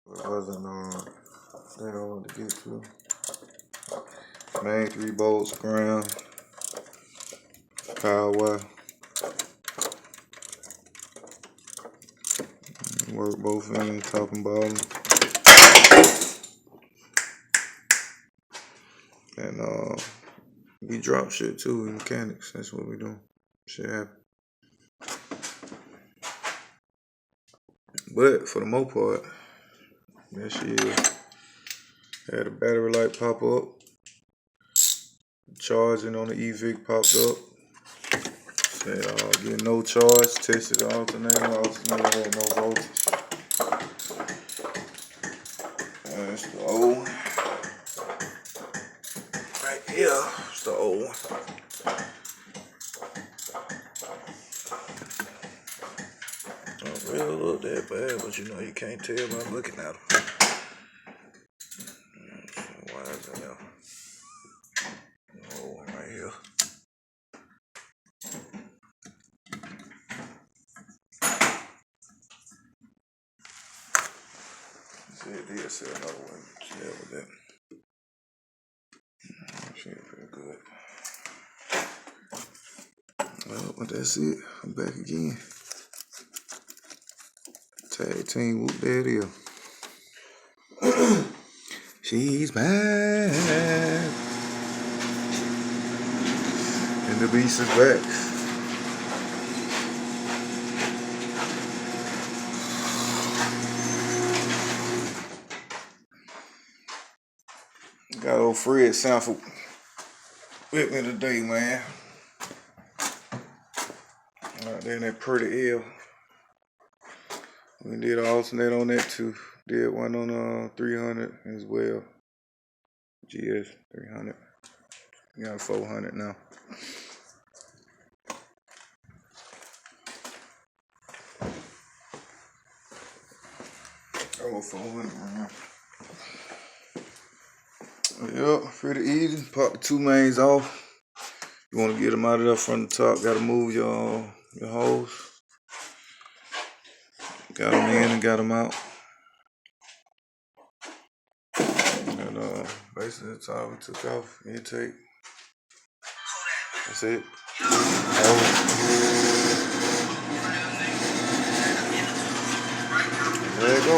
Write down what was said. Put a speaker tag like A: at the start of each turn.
A: It wasn't that hard to get to. Main 3 bolts, ground, power wire. Work both ends, top and bottom. And we drop shit too in mechanics. That's what we do. Shit happen. But for the most part, that shit had a battery light pop up. Charging on the EVIC popped up. Said get no charge. Tested the alternator. Alternator had no voltage. That's the old one. Right here. It's the old one. Don't really look that bad, but you know you can't tell by looking at them. Why is that there? Oh, right here. See, it did say another one. Yeah, with that. Shit, pretty good. Well, but that's it. I'm back again. Tag team, whoop, there it is. She's back. And the beast is back. Got old Fred Sanford with me today, man. Out there in that pretty L. We did an alternate on that too. Did one on 300 as well. GS 300. We got 400 now. Oh, 400 man. Yep, pretty easy. Pop the 2 mains off. You want to get them out of there from the top. Got to move your hose. Got them in and got them out. And basically the top we took off. Intake. That's it. There you go.